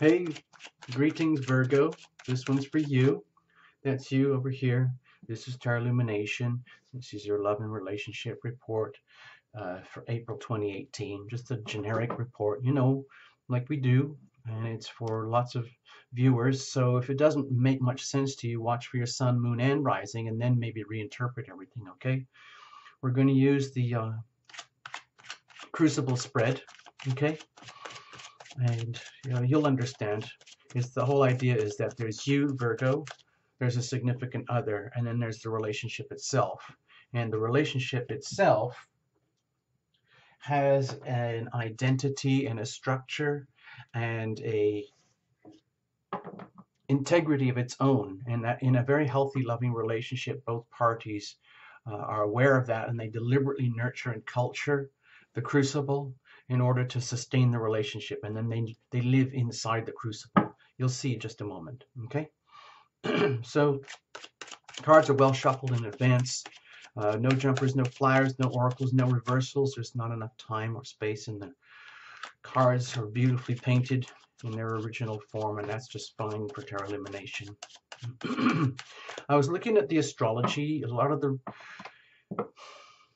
Hey, greetings, Virgo. This one's for you. That's you over here. This is Star Illumination. This is your love and relationship report for April 2018. Just a generic report, like we do. And it's for lots of viewers. So if it doesn't make much sense to you, watch for your sun, moon, and rising, and then maybe reinterpret everything, okay? We're going to use the crucible spread, okay? And you'll understand. The whole idea is that there's you, Virgo, there's a significant other, and then there's the relationship itself. And the relationship itself has an identity and a structure and a integrity of its own, and that in a very healthy, loving relationship, both parties are aware of that, and they deliberately nurture and culture the crucible in order to sustain the relationship, and then they live inside the crucible. You'll see in just a moment, okay? So cards are well shuffled in advance. No jumpers, no flyers, no oracles, no reversals. There's not enough time or space, and the cards are beautifully painted in their original form, and that's just fine for tarot illumination. I was looking at the astrology. A lot of the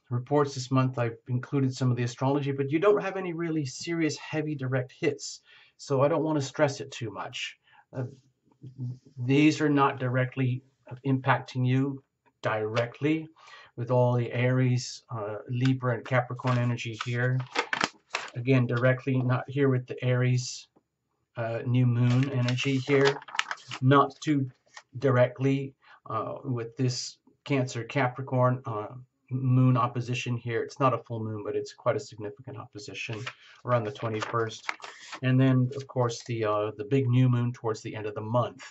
reports this month, I've included some of the astrology, but you don't have any really serious, heavy, direct hits, so I don't want to stress it too much. These are not directly impacting you directly with all the Aries, Libra, and Capricorn energy here. Again, directly not here with the Aries, new moon energy here. Not too directly with this Cancer, Capricorn, moon opposition here. It's not a full moon, but it's quite a significant opposition around the 21st. And then, of course, the big new moon towards the end of the month,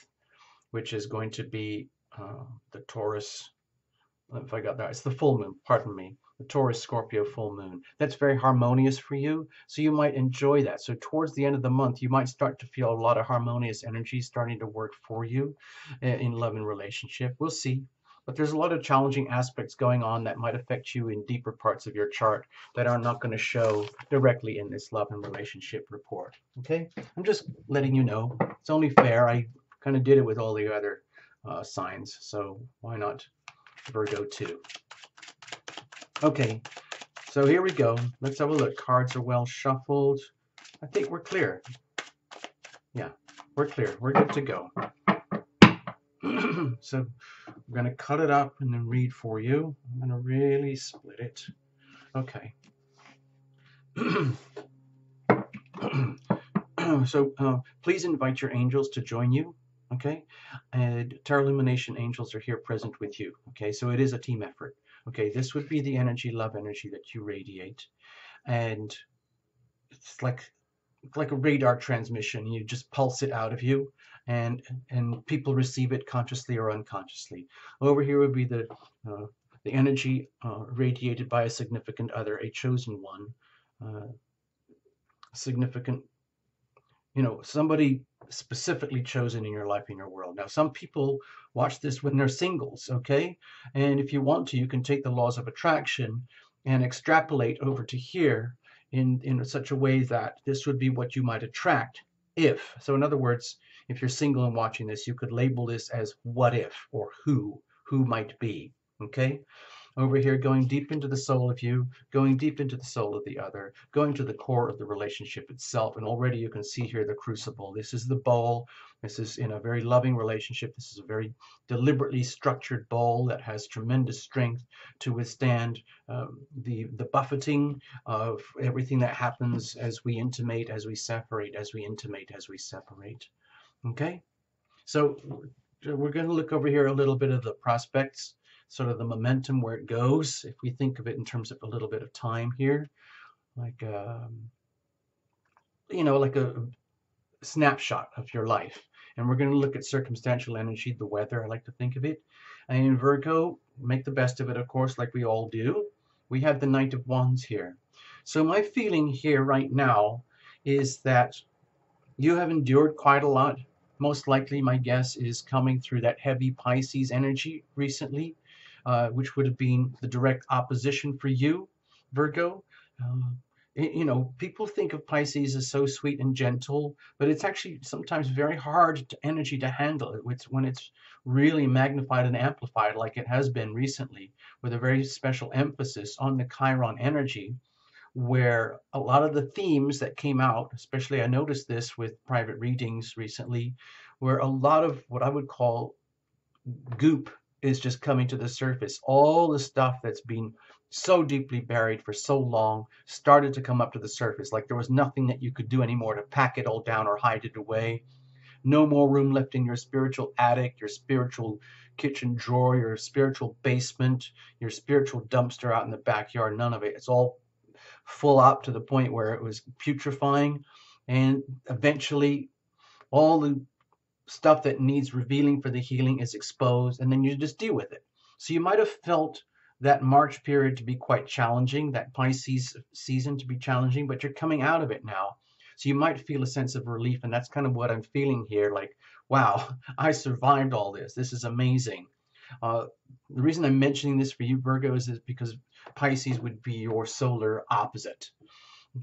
which is going to be the Taurus, if I got that, it's the full moon, pardon me, the Taurus Scorpio full moon. That's very harmonious for you, so you might enjoy that. So towards the end of the month, you might start to feel a lot of harmonious energy starting to work for you in love and relationship. We'll see. But there's a lot of challenging aspects going on that might affect you in deeper parts of your chart that are not going to show directly in this love and relationship report. Okay? I'm just letting you know. It's only fair. I kind of did it with all the other signs, so why not Virgo too? Okay, so here we go. Let's have a look. Cards are well shuffled. I think we're clear. Yeah, we're clear. We're good to go. So I'm going to cut it up and then read for you. I'm going to really split it. Okay. So please invite your angels to join you. Okay. And Tarot Illumination angels are here present with you. Okay. So it is a team effort. Okay. This would be the energy, love energy that you radiate. And it's like a radar transmission. You just pulse it out of you, and people receive it consciously or unconsciously. Over here would be the energy radiated by a significant other, a chosen one, significant, somebody specifically chosen in your life, in your world. Now, some people watch this when they're singles, okay? And if you want to, you can take the laws of attraction and extrapolate over to here in such a way that this would be what you might attract if. So in other words, if you're single and watching this, you could label this as what if, or who might be, okay? Over here, going deep into the soul of you, going deep into the soul of the other, going to the core of the relationship itself. And already you can see here the crucible. This is the bowl. This is in a very loving relationship. This is a very deliberately structured bowl that has tremendous strength to withstand the buffeting of everything that happens as we intimate, as we separate, as we intimate, as we separate. Okay? So we're going to look over here a little bit of the prospects, sort of the momentum, where it goes, if we think of it in terms of a little bit of time here, like like a snapshot of your life. And we're going to look at circumstantial energy, the weather, I like to think of it. And in Virgo, make the best of it, of course, like we all do. We have the Knight of Wands here. So my feeling here right now is that you have endured quite a lot. Most likely, my guess is coming through that heavy Pisces energy recently, which would have been the direct opposition for you, Virgo. You know, people think of Pisces as so sweet and gentle, but it's actually sometimes very hard energy to handle it. It's when it's really magnified and amplified, like it has been recently, with a very special emphasis on the Chiron energy, where a lot of the themes that came out, especially I noticed this with private readings recently, where a lot of what I would call goop is just coming to the surface. All the stuff that's been so deeply buried for so long started to come up to the surface. Like there was nothing that you could do anymore to pack it all down or hide it away. No more room left in your spiritual attic, your spiritual kitchen drawer, your spiritual basement, your spiritual dumpster out in the backyard. None of it. It's all full up to the point where it was putrefying. And eventually, all the stuff that needs revealing for the healing is exposed, and then you just deal with it. So you might have felt that March period to be quite challenging, that Pisces season to be challenging, but you're coming out of it now. So you might feel a sense of relief, and that's kind of what I'm feeling here. Like, wow, I survived all this. This is amazing. The reason I'm mentioning this for you, Virgos, is because Pisces would be your solar opposite.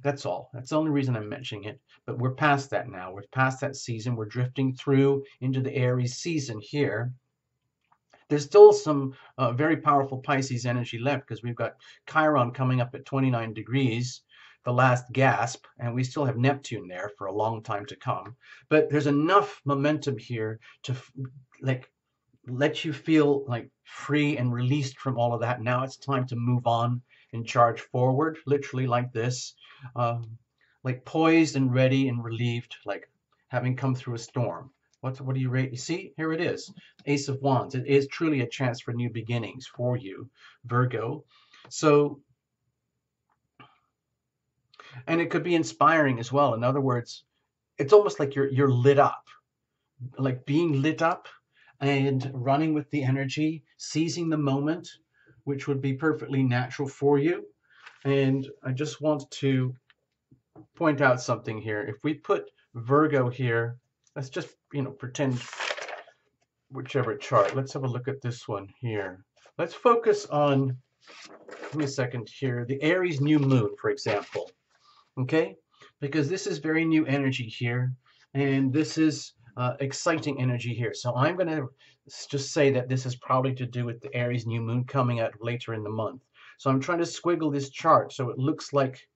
That's all. That's the only reason I'm mentioning it. But we're past that now. We're past that season. We're drifting through into the Aries season here. There's still some very powerful Pisces energy left because we've got Chiron coming up at 29 degrees, the last gasp, and we still have Neptune there for a long time to come. But there's enough momentum here to like let you feel like free and released from all of that. Now it's time to move on and charge forward, literally like this, like poised and ready and relieved, like having come through a storm. What do you rate? You see, here it is, Ace of Wands. It is truly a chance for new beginnings for you, Virgo. So, and it could be inspiring as well. In other words, it's almost like you're lit up, like being lit up and running with the energy, seizing the moment, which would be perfectly natural for you. And I just want to point out something here. If we put Virgo here, let's just, pretend whichever chart. Let's have a look at this one here. Let's focus on, give me a second here, the Aries new moon, for example. Okay? Because this is very new energy here, and this is exciting energy here. So I'm going to just say that this is probably to do with the Aries new moon coming out later in the month. So I'm trying to squiggle this chart so it looks like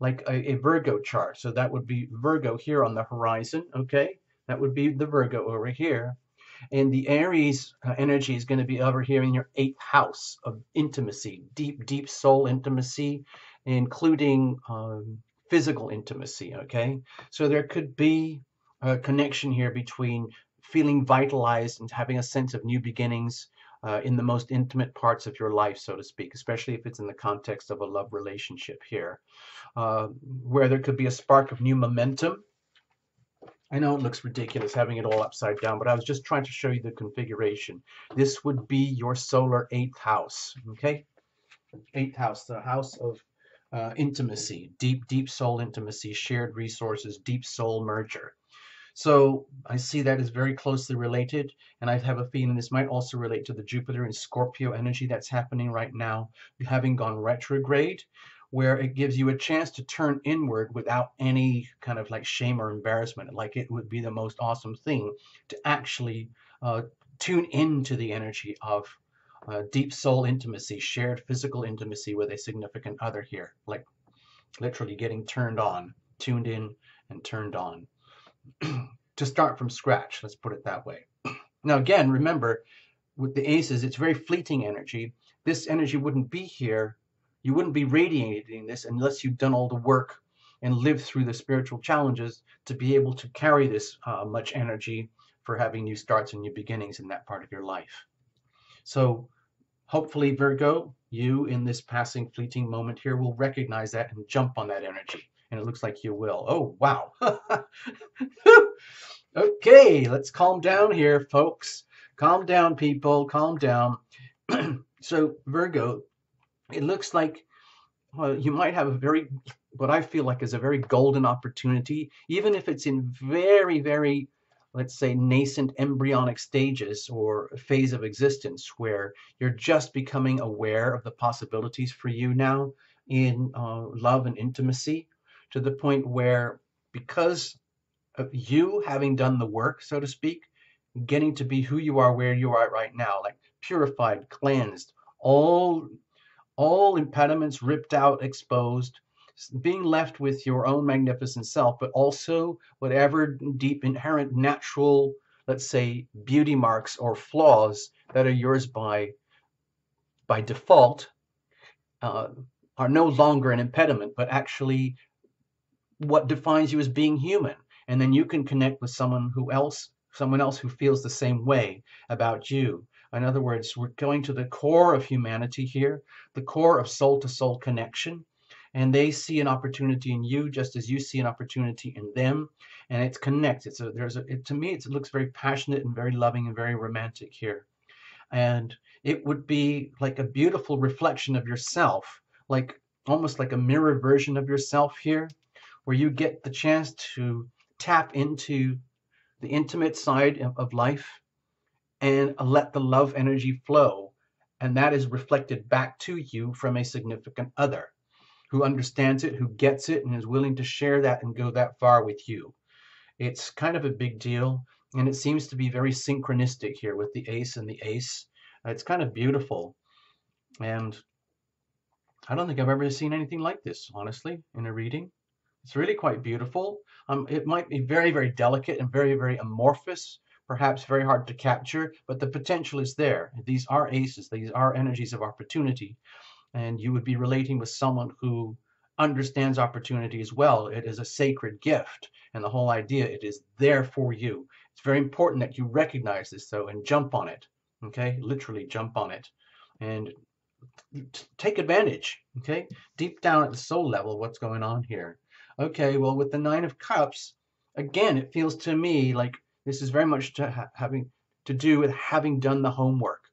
a Virgo chart. So that would be Virgo here on the horizon, okay? That would be the Virgo over here. And the Aries energy is going to be over here in your 8th house of intimacy, deep, deep soul intimacy, including physical intimacy, okay? So there could be a connection here between feeling vitalized and having a sense of new beginnings in the most intimate parts of your life, so to speak, especially if it's in the context of a love relationship here, where there could be a spark of new momentum. I know it looks ridiculous having it all upside down, but I was just trying to show you the configuration. This would be your solar 8th house, okay? 8th house, the house of intimacy, deep, deep soul intimacy, shared resources, deep soul merger. So I see that as very closely related, and I have a feeling this might also relate to the Jupiter and Scorpio energy that's happening right now, having gone retrograde, where it gives you a chance to turn inward without any kind of like shame or embarrassment. Like it would be the most awesome thing to actually tune into the energy of deep soul intimacy, shared physical intimacy with a significant other here, like literally getting turned on, tuned in and turned on. To start from scratch, let's put it that way. Now, again, remember, with the aces, it's very fleeting energy. This energy wouldn't be here. You wouldn't be radiating this unless you've done all the work and lived through the spiritual challenges to be able to carry this much energy for having new starts and new beginnings in that part of your life. So hopefully, Virgo, you in this passing fleeting moment here will recognize that and jump on that energy. And it looks like you will. Oh, wow. Okay, let's calm down here, folks. Calm down, people. Calm down. So, Virgo, it looks like you might have a very, what I feel like is a very golden opportunity, even if it's in very, very, let's say, nascent embryonic stages or phase of existence where you're just becoming aware of the possibilities for you now in love and intimacy, to the point where, because of you having done the work, so to speak, getting to be who you are, where you are right now, like purified, cleansed, all all impediments ripped out, exposed, being left with your own magnificent self, but also whatever deep, inherent, natural, let's say, beauty marks or flaws that are yours by default, uh, are no longer an impediment, but actually what defines you as being human. And then you can connect with someone else who feels the same way about you. In other words, we're going to the core of humanity here, the core of soul to soul connection. And they see an opportunity in you just as you see an opportunity in them. And it's connected. So to me, it looks very passionate and very loving and very romantic here. And it would be like a beautiful reflection of yourself, like almost like a mirror version of yourself here, where you get the chance to tap into the intimate side of life and let the love energy flow. And that is reflected back to you from a significant other who understands it, who gets it, and is willing to share that and go that far with you. It's kind of a big deal, and it seems to be very synchronistic here with the ace and the ace. It's kind of beautiful, and I don't think I've ever seen anything like this, honestly, in a reading. It's really quite beautiful. It might be very, very delicate and very, very amorphous, perhaps very hard to capture, but the potential is there. These are aces, these are energies of opportunity, and you would be relating with someone who understands opportunity as well. It is a sacred gift, and the whole idea, it is there for you. It's very important that you recognize this, though, and jump on it. Okay, literally jump on it, and take advantage. Okay, deep down at the soul level, what's going on here? Okay, well, with the Nine of Cups, again, it feels to me like this is very much having to do with having done the homework,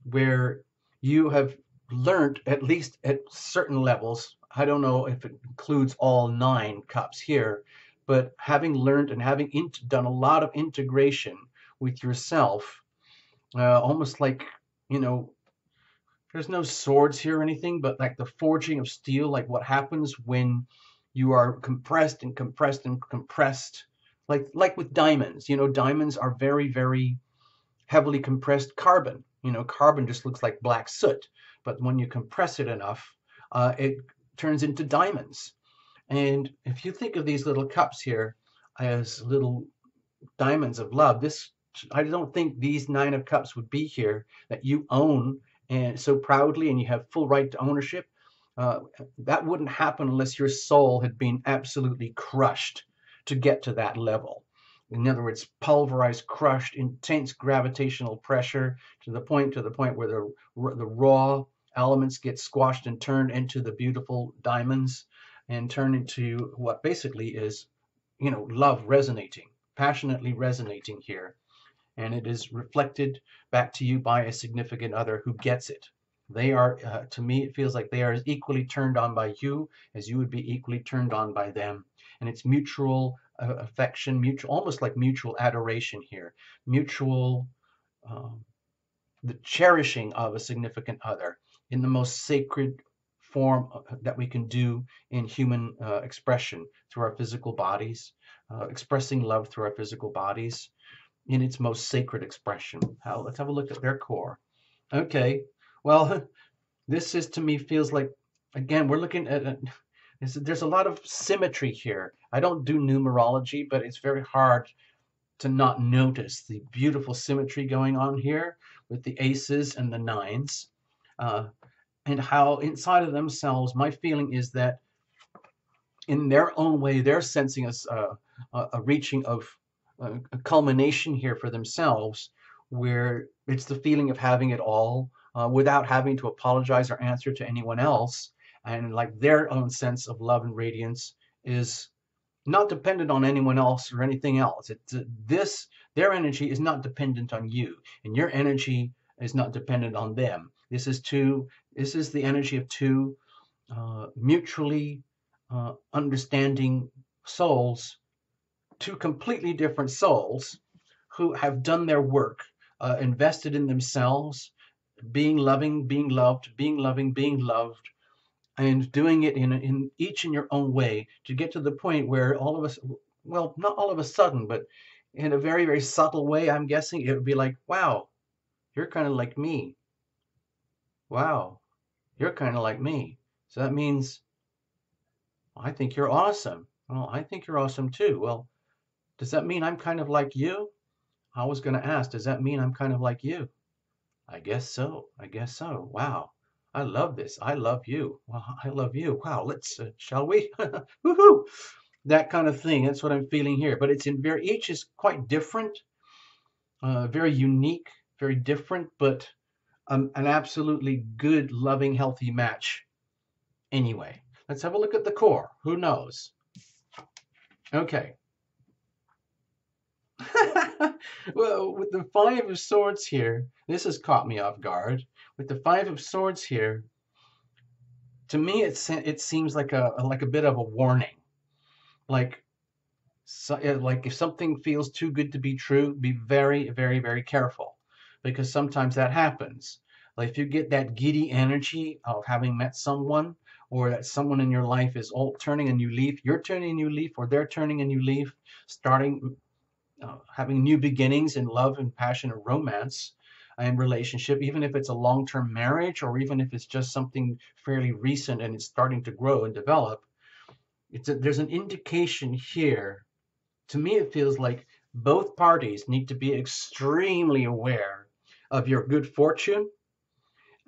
where you have learned, at least at certain levels. I don't know if it includes all 9 cups here, but having learned and having done a lot of integration with yourself, almost like, you know, there's no swords here or anything, but like the forging of steel, like what happens when you are compressed and compressed and compressed, like with diamonds. You know, diamonds are very, very heavily compressed carbon. You know, carbon just looks like black soot, but when you compress it enough, it turns into diamonds. And if you think of these little cups here as little diamonds of love, this, I don't think these 9 of cups would be here that you own and so proudly, and you have full right to ownership. Uh, that wouldn't happen unless your soul had been absolutely crushed to get to that level. In other words, pulverized, crushed, intense gravitational pressure to the point where the raw elements get squashed and turned into the beautiful diamonds, and turn into what basically is, you know, love resonating, passionately resonating here. And it is reflected back to you by a significant other who gets it. They are, to me, it feels like they are as equally turned on by you as you would be equally turned on by them. And it's mutual affection, mutual, almost like mutual adoration here, mutual, um, the cherishing of a significant other in the most sacred form that we can do in human expression through our physical bodies, expressing love through our physical bodies in its most sacred expression. Let's have a look at their core. Okay, well, this is, to me, feels like, again, we're looking at there's a lot of symmetry here. I don't do numerology, but it's very hard to not notice the beautiful symmetry going on here with the aces and the nines, uh, and how inside of themselves, my feeling is that in their own way, they're sensing a reaching of a culmination here for themselves, where it's the feeling of having it all without having to apologize or answer to anyone else. And like their own sense of love and radiance is not dependent on anyone else or anything else. Their energy is not dependent on you, and your energy is not dependent on them. This is the energy of two mutually understanding souls, two completely different souls who have done their work, invested in themselves, being loving, being loved, being loving, being loved, and doing it in each in your own way to get to the point where all of us, well, not all of a sudden, but in a very, very subtle way, I'm guessing it would be like, wow, you're kind of like me. Wow, you're kind of like me. So that means I think you're awesome. Well, I think you're awesome too. Well, does that mean I'm kind of like you? I was going to ask, does that mean I'm kind of like you? I guess so. I guess so. Wow. I love this. I love you. Well, I love you. Wow. Let's, shall we? Woohoo! That kind of thing. That's what I'm feeling here. But it's in very, each is quite different, very unique, very different, but an absolutely good, loving, healthy match anyway. Let's have a look at the core. Who knows? Okay. Well, with the Five of Swords here, this has caught me off guard. With the Five of Swords here, to me, it seems like a bit of a warning. Like, so, like if something feels too good to be true, be very, very, very careful, because sometimes that happens. Like if you get that giddy energy of having met someone, or that someone in your life is all turning a new leaf, you're turning a new leaf, or they're turning a new leaf, starting having new beginnings in love and passion and romance and relationship, even if it's a long-term marriage or even if it's just something fairly recent and it's starting to grow and develop, there's an indication here. To me, it feels like both parties need to be extremely aware of your good fortune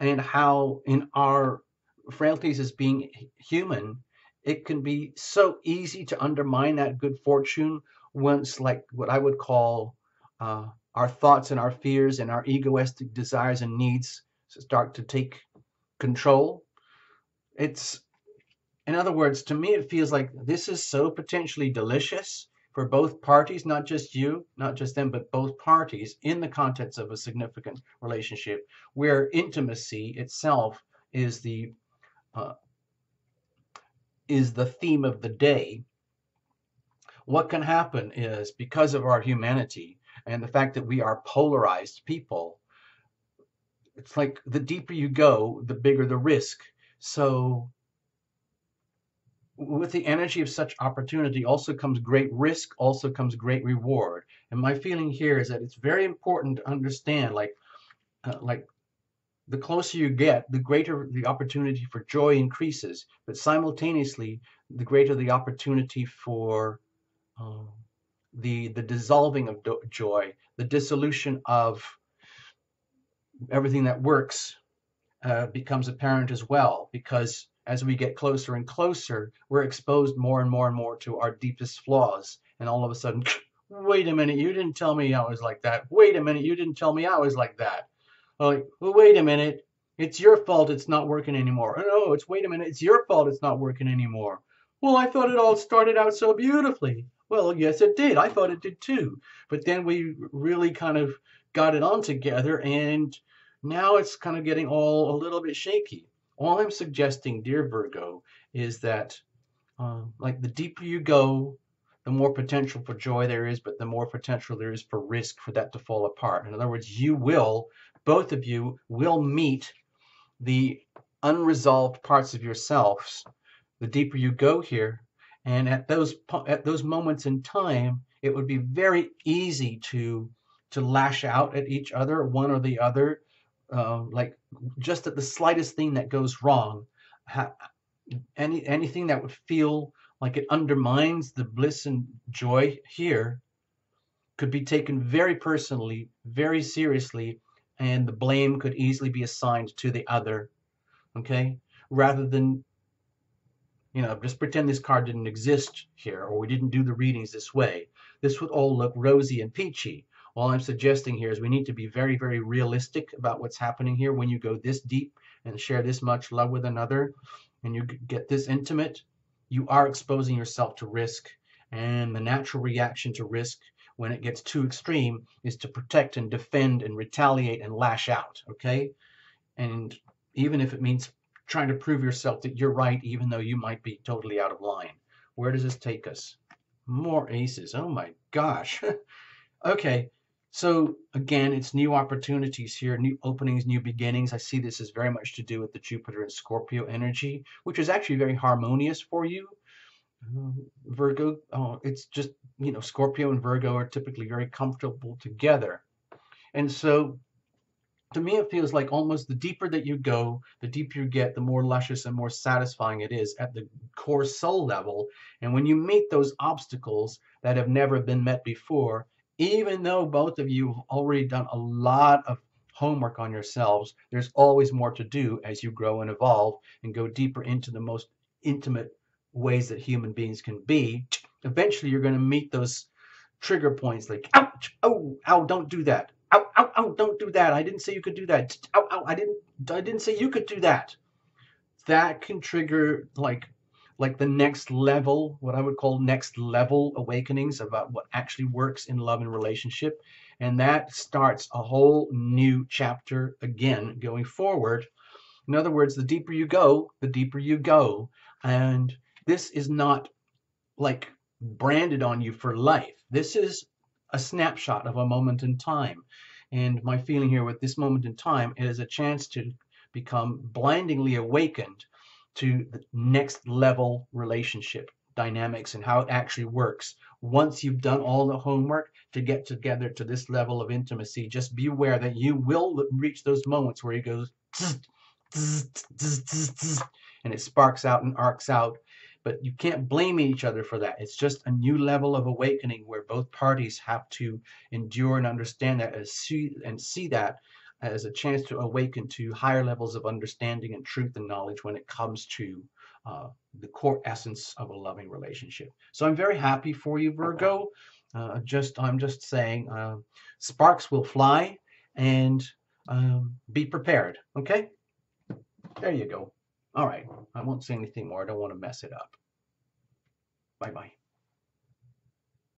and how in our frailties as being human, it can be so easy to undermine that good fortune once, like what I would call our thoughts and our fears and our egoistic desires and needs start to take control. It's, in other words, to me, it feels like this is so potentially delicious for both parties, not just you, not just them, but both parties in the context of a significant relationship where intimacy itself is the uh, is the theme of the day. What can happen is because of our humanity and the fact that we are polarized people, it's like the deeper you go, the bigger the risk. So with the energy of such opportunity also comes great risk, also comes great reward. And my feeling here is that it's very important to understand, like the closer you get, the greater the opportunity for joy increases, but simultaneously, the greater the opportunity for um, the dissolving of joy, the dissolution of everything that works becomes apparent as well, because as we get closer and closer, we're exposed more and more and more to our deepest flaws. And all of a sudden, wait a minute, you didn't tell me I was like that. Wait a minute, you didn't tell me I was like that. Like, well, wait a minute, it's your fault it's not working anymore. Oh, no, it's wait a minute, it's your fault it's not working anymore. Well, I thought it all started out so beautifully. Well, yes, it did. I thought it did too. But then we really kind of got it on together, and now it's kind of getting all a little bit shaky. All I'm suggesting, dear Virgo, is that like the deeper you go, the more potential for joy there is, but the more potential there is for risk for that to fall apart. In other words, both of you will meet the unresolved parts of yourselves the deeper you go here. And at those moments in time, it would be very easy to lash out at each other, one or the other, like just at the slightest thing that goes wrong. Anything that would feel like it undermines the bliss and joy here could be taken very personally, very seriously, and the blame could easily be assigned to the other. Okay, rather than just pretend this card didn't exist here, or we didn't do the readings this way. This would all look rosy and peachy. All I'm suggesting here is we need to be very, very realistic about what's happening here when you go this deep and share this much love with another, and you get this intimate. You are exposing yourself to risk, and the natural reaction to risk when it gets too extreme is to protect and defend and retaliate and lash out, okay? And even if it means trying to prove yourself that you're right, even though you might be totally out of line. Where does this take us? More aces. Oh my gosh. Okay. So again, it's new opportunities here, new openings, new beginnings. I see this as very much to do with the Jupiter and Scorpio energy, which is actually very harmonious for you. Uh, Virgo, it's just, Scorpio and Virgo are typically very comfortable together. And so to me, it feels like almost the deeper that you go, the deeper you get, the more luscious and more satisfying it is at the core soul level. And when you meet those obstacles that have never been met before, even though both of you have already done a lot of homework on yourselves, there's always more to do as you grow and evolve and go deeper into the most intimate ways that human beings can be. Eventually, you're going to meet those trigger points like, ouch, oh, ow, don't do that. Ow, ow, ow, don't do that. I didn't say you could do that. Ow, ow, I didn't say you could do that. That can trigger like the next level, what I would call next level awakenings about what actually works in love and relationship. And that starts a whole new chapter again going forward. In other words, the deeper you go, the deeper you go. And this is not like branded on you for life. This is a snapshot of a moment in time. And my feeling here with this moment in time is a chance to become blindingly awakened to the next level relationship dynamics and how it actually works. Once you've done all the homework to get together to this level of intimacy, just be aware that you will reach those moments where it goes and it sparks out and arcs out, but you can't blame each other for that. It's just a new level of awakening where both parties have to endure and understand that and see that as a chance to awaken to higher levels of understanding and truth and knowledge when it comes to the core essence of a loving relationship. So I'm very happy for you, Virgo. I'm just saying, sparks will fly, and be prepared. Okay, there you go. All right, I won't say anything more. I don't want to mess it up. Bye bye.